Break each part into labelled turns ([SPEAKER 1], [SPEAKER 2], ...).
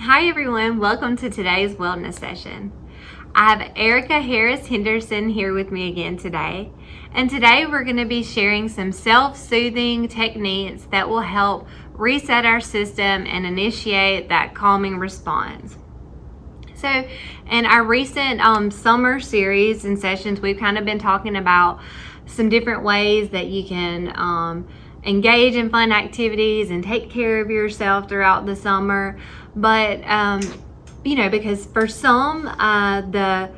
[SPEAKER 1] Hi everyone, welcome to today's wellness session. I have Erica Harris Henderson here with me again today. And today we're going to be sharing some self-soothing techniques that will help reset our system and initiate that calming response. So in our recent summer series and sessions, we've kind of been talking about some different ways that you can engage in fun activities and take care of yourself throughout the summer. But, because for some, the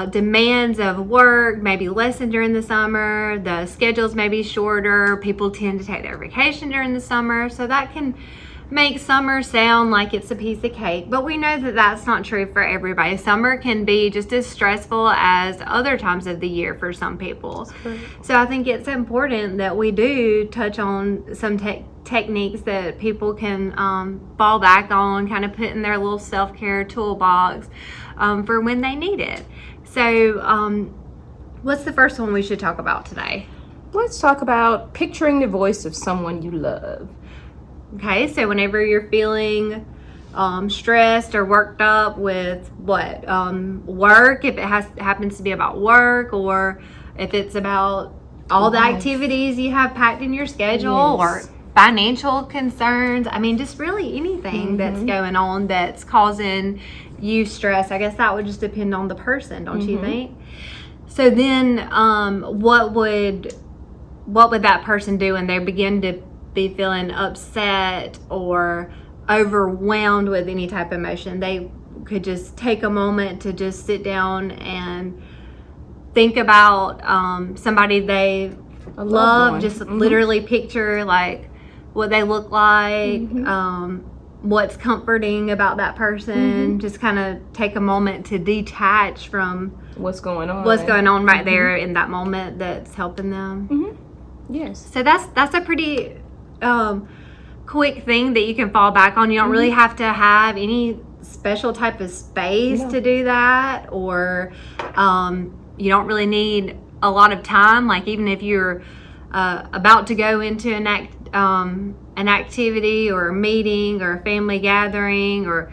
[SPEAKER 1] demands of work may be lessened during the summer, the schedules may be shorter, people tend to take their vacation during the summer, so that can make summer sound like it's a piece of cake, but we know that that's not true for everybody. Summer can be just as stressful as other times of the year for some people. So I think it's important that we do touch on some techniques that people can fall back on, kind of put in their little self-care toolbox for when they need it. So what's the first one we should talk about today?
[SPEAKER 2] Let's talk about picturing the voice of someone you love.
[SPEAKER 1] Okay, so whenever you're feeling stressed or worked up with work, if it happens to be about work, or if it's about all the activities you have packed in your schedule, or financial concerns, just really anything that's going on that's causing you stress. I guess that would just depend on the person, don't you think? So then what would that person do when they begin to be feeling upset or overwhelmed with any type of emotion? They could just take a moment to just sit down and think about somebody they love, just literally picture like what they look like, what's comforting about that person, just kind of take a moment to detach from
[SPEAKER 2] what's going on
[SPEAKER 1] right there in that moment that's helping them.
[SPEAKER 2] Yes.
[SPEAKER 1] So that's a pretty quick thing that you can fall back on. You don't really have to have any special type of space to do that, or you don't really need a lot of time. Like even if you're about to go into an activity or a meeting or a family gathering or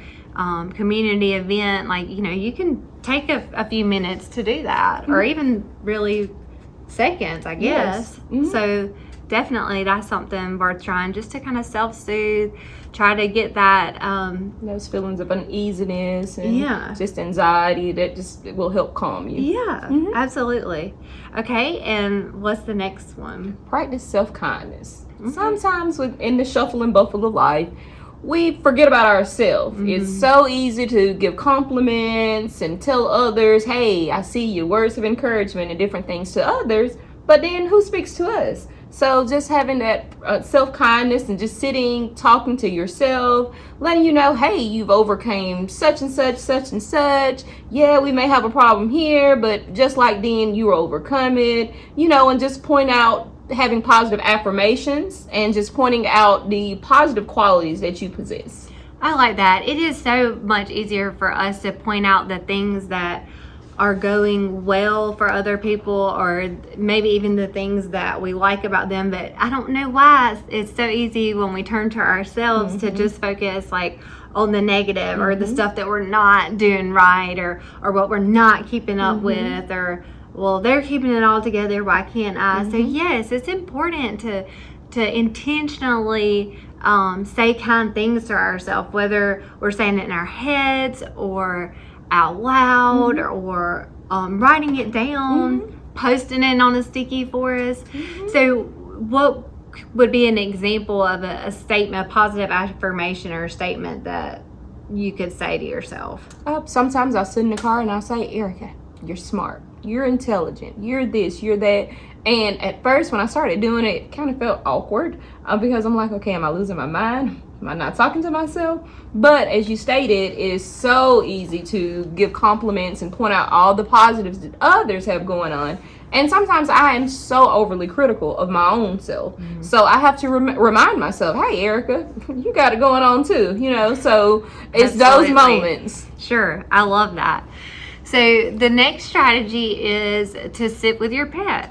[SPEAKER 1] community event, you can take a few minutes to do that, or even really seconds, I guess. So definitely that's something worth trying, just to kind of self-soothe, try to get that
[SPEAKER 2] those feelings of uneasiness and just anxiety that just will help calm you.
[SPEAKER 1] Absolutely. Okay, and what's the next one?
[SPEAKER 2] Practice self-kindness. Sometimes in the shuffle and buffle of life, we forget about ourselves. It's so easy to give compliments and tell others, hey, I see you, words of encouragement and different things to others, but then who speaks to us? So just having that self-kindness and just sitting, talking to yourself, letting you know, hey, you've overcame such and such, such and such. Yeah, we may have a problem here, but just like then, you will overcome it, and just point out, having positive affirmations and just pointing out the positive qualities that you possess.
[SPEAKER 1] I like that. It is so much easier for us to point out the things that are going well for other people, or maybe even the things that we like about them, but I don't know why it's so easy when we turn to ourselves to just focus on the negative, or the stuff that we're not doing right, or what we're not keeping up with, or well, they're keeping it all together, why can't I? So yes, it's important to intentionally say kind things to ourselves, whether we're saying it in our heads or out loud, or writing it down, posting it on a sticky for us. So what would be an example of a statement, a positive affirmation or a statement that you could say to yourself?
[SPEAKER 2] Sometimes I'll sit in the car and I'll say, Erica, you're smart, you're intelligent, you're this, you're that. And at first when I started doing it, it kind of felt awkward because I'm like, okay, am I losing my mind? Am I not talking to myself? But as you stated, it is so easy to give compliments and point out all the positives that others have going on. And sometimes I am so overly critical of my own self. So I have to remind myself, hey, Erica, you got it going on too, So it's those moments.
[SPEAKER 1] Sure, I love that. So the next strategy is to sit with your pet.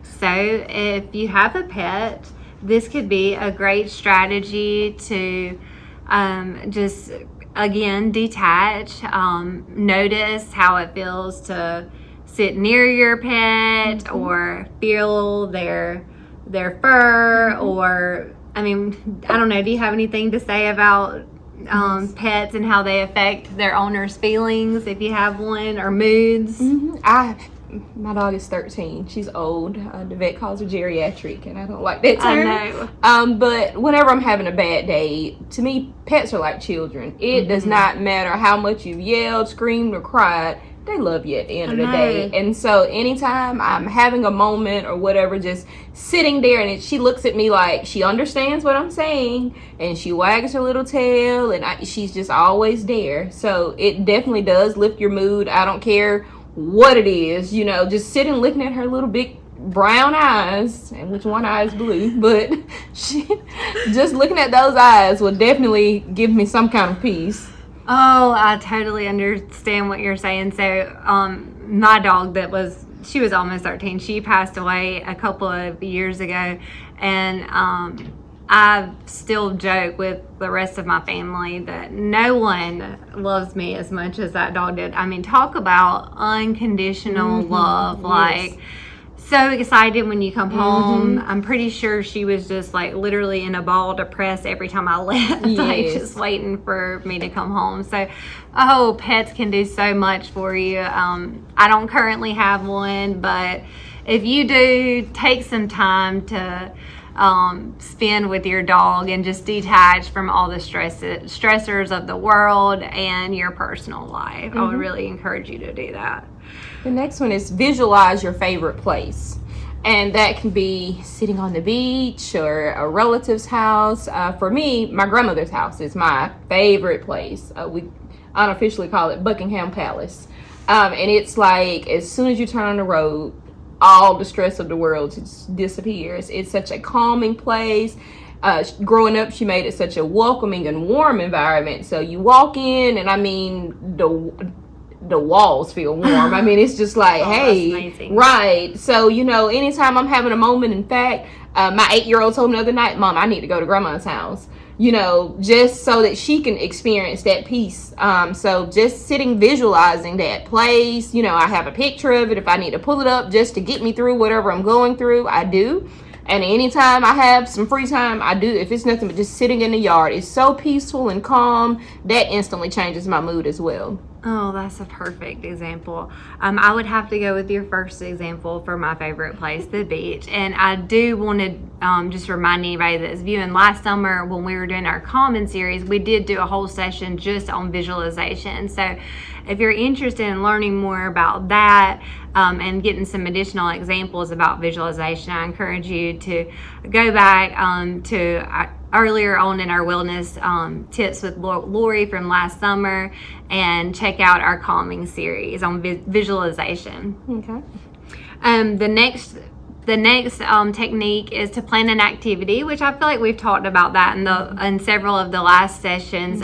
[SPEAKER 1] So if you have a pet, this could be a great strategy to just again, detach. Notice how it feels to sit near your pet or feel their fur, or I mean, I don't know, do you have anything to say about pets and how they affect their owner's feelings, if you have one, or moods?
[SPEAKER 2] My dog is 13. She's old. The vet calls her geriatric, and I don't like that term.
[SPEAKER 1] I know.
[SPEAKER 2] But whenever I'm having a bad day, to me, pets are like children. It does not matter how much you've yelled, screamed, or cried. They love you at the end of the day. And so anytime I'm having a moment or whatever, just sitting there, and she looks at me like she understands what I'm saying, and she wags her little tail, and she's just always there. So it definitely does lift your mood. I don't care what it is, just sitting looking at her little big brown eyes, and which one eye is blue, but just looking at those eyes will definitely give me some kind of peace.
[SPEAKER 1] Oh, I totally understand what you're saying. So, my dog she was almost 13. She passed away a couple of years ago, and I still joke with the rest of my family that no one loves me as much as that dog did. I mean, talk about unconditional love. Yes. Like, so excited when you come home. I'm pretty sure she was just like literally in a ball depressed every time I left, like just waiting for me to come home. So, pets can do so much for you. I don't currently have one, but if you do, take some time to spend with your dog and just detach from all the stressors of the world and your personal life. I would really encourage you to do that.
[SPEAKER 2] The next one is visualize your favorite place. And that can be sitting on the beach or a relative's house. For me, my grandmother's house is my favorite place. We unofficially call it Buckingham Palace. And it's like as soon as you turn on the road, all the stress of the world just disappears. It's such a calming place. Growing up, she made it such a welcoming and warm environment. So you walk in, and I mean, the walls feel warm. I mean, it's just like, hey, right. So, anytime I'm having a moment, in fact, my 8-year-old told me the other night, Mom, I need to go to grandma's house, just so that she can experience that peace. So just sitting, visualizing that place, I have a picture of it. If I need to pull it up just to get me through whatever I'm going through, I do. And anytime I have some free time, I do. If it's nothing but just sitting in the yard, it's so peaceful and calm, that instantly changes my mood as well.
[SPEAKER 1] Oh, that's a perfect example. I would have to go with your first example for my favorite place, the beach. And I do want to just remind anybody that's viewing, last summer when we were doing our Common series, we did do a whole session just on visualization. So if you're interested in learning more about that and getting some additional examples about visualization, I encourage you to go back to earlier on in our wellness tips with Lorie from last summer and check out our calming series on visualization.
[SPEAKER 2] Okay.
[SPEAKER 1] The next technique is to plan an activity, which I feel like we've talked about that in several of the last sessions.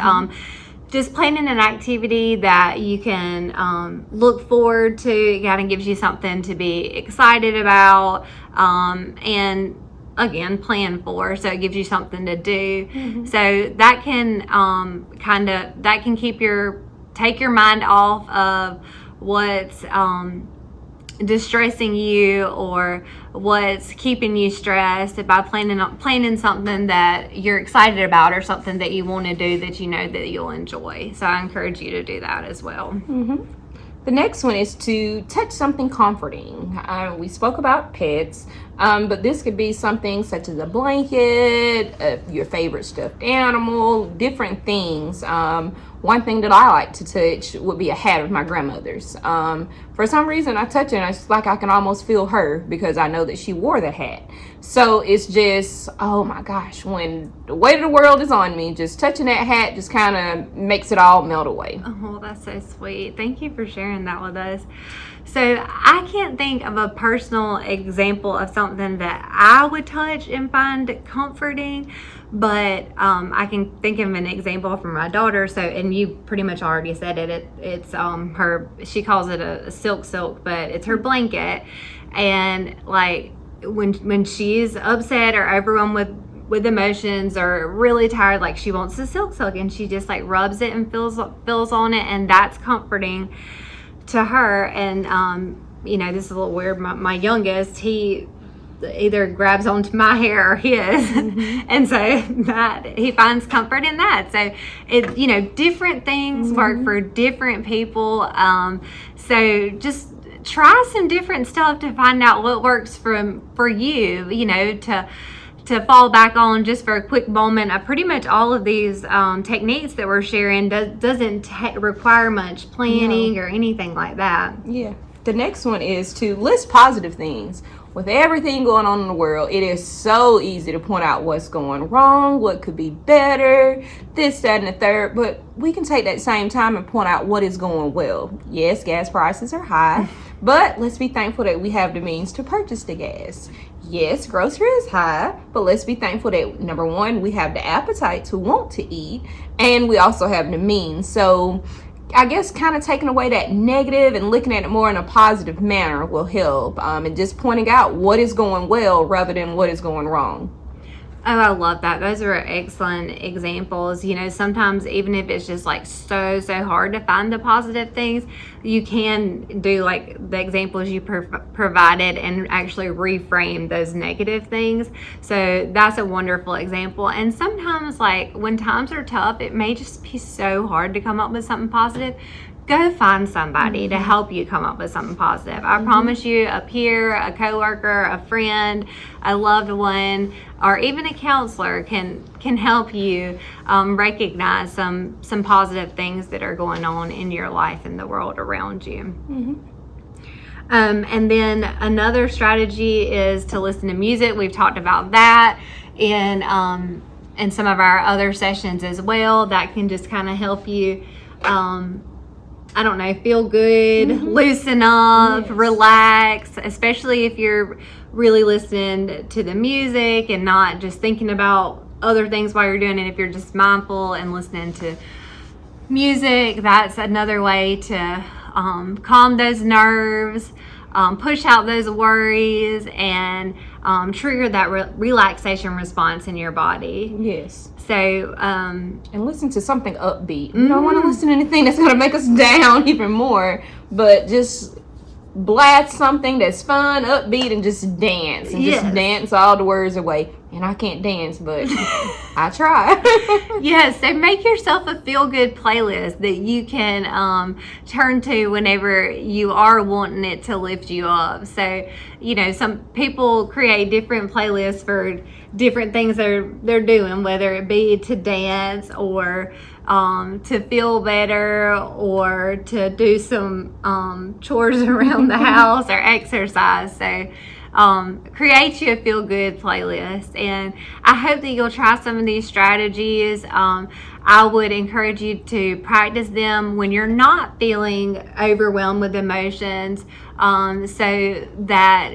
[SPEAKER 1] Just planning an activity that you can look forward to. It kind of gives you something to be excited about, and again, plan for. So it gives you something to do. So that can take your mind off of what's distressing you or what's keeping you stressed by planning something that you're excited about or something that you want to do that you know that you'll enjoy. So I encourage you to do that as well.
[SPEAKER 2] The next one is to touch something comforting. We spoke about pets, but this could be something such as a blanket, your favorite stuffed animal, different things. One thing that I like to touch would be a hat of my grandmother's. For some reason, I touch it and it's like I can almost feel her because I know that she wore the hat. So it's just, oh my gosh, when the weight of the world is on me, just touching that hat just kind of makes it all melt away.
[SPEAKER 1] Oh, that's so sweet. Thank you for sharing that with us. So I can't think of a personal example of something that I would touch and find comforting, but I can think of an example from my daughter. So, and you pretty much already said it. It's her. She calls it a silk, but it's her blanket. And like when she's upset or overwhelmed with with emotions or really tired, like she wants the silk and she just like rubs it and feels on it, and that's comforting to her. And this is a little weird. My youngest, he either grabs onto my hair or his, and so that he finds comfort in that. So it different things work for different people. So just try some different stuff to find out what works for you, to fall back on just for a quick moment. Pretty much all of these techniques that we're sharing doesn't require much planning or anything like that.
[SPEAKER 2] Yeah. The next one is to list positive things. With everything going on in the world, it is so easy to point out what's going wrong, what could be better, this, that, and the third. But we can take that same time and point out what is going well. Yes, gas prices are high, but let's be thankful that we have the means to purchase the gas. Yes, grocery is high, but let's be thankful that, number one, we have the appetite to want to eat, and we also have the means. So I guess kind of taking away that negative and looking at it more in a positive manner will help, and just pointing out what is going well rather than what is going wrong.
[SPEAKER 1] Oh, I love that. Those are excellent examples. Sometimes even if it's just like so hard to find the positive things, you can do like the examples you provided and actually reframe those negative things. So that's a wonderful example. And sometimes, like when times are tough, it may just be so hard to come up with something positive. Go find somebody to help you come up with something positive. I promise you, a peer, a coworker, a friend, a loved one, or even a counselor can help you recognize some positive things that are going on in your life and the world around you. And then another strategy is to listen to music. We've talked about that in some of our other sessions as well. That can just kind of help you feel good, loosen up, relax, especially if you're really listening to the music and not just thinking about other things while you're doing it. If you're just mindful and listening to music, that's another way to calm those nerves, push out those worries, and trigger that relaxation response in your body.
[SPEAKER 2] Yes.
[SPEAKER 1] So,
[SPEAKER 2] and listen to something upbeat. You don't want to listen to anything that's going to make us down even more, but just blast something that's fun, upbeat, and just dance. And just dance all the words away. And I can't dance, but I try.
[SPEAKER 1] Yes, so make yourself a feel-good playlist that you can turn to whenever you are wanting it to lift you up. So, some people create different playlists for different things they're doing, whether it be to dance or to feel better or to do some chores around the house or exercise. So create you a feel-good playlist, and I hope that you'll try some of these strategies. I would encourage you to practice them when you're not feeling overwhelmed with emotions, so that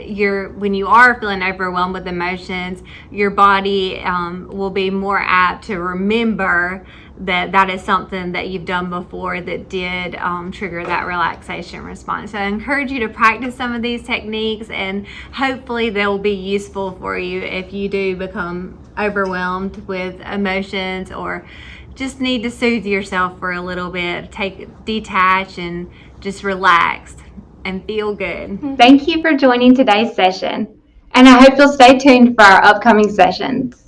[SPEAKER 1] when you are feeling overwhelmed with emotions, your body will be more apt to remember that is something that you've done before that did trigger that relaxation response. So I encourage you to practice some of these techniques, and hopefully they'll be useful for you if you do become overwhelmed with emotions or just need to soothe yourself for a little bit, detach and just relax and feel good. Thank you for joining today's session, and I hope you'll stay tuned for our upcoming sessions.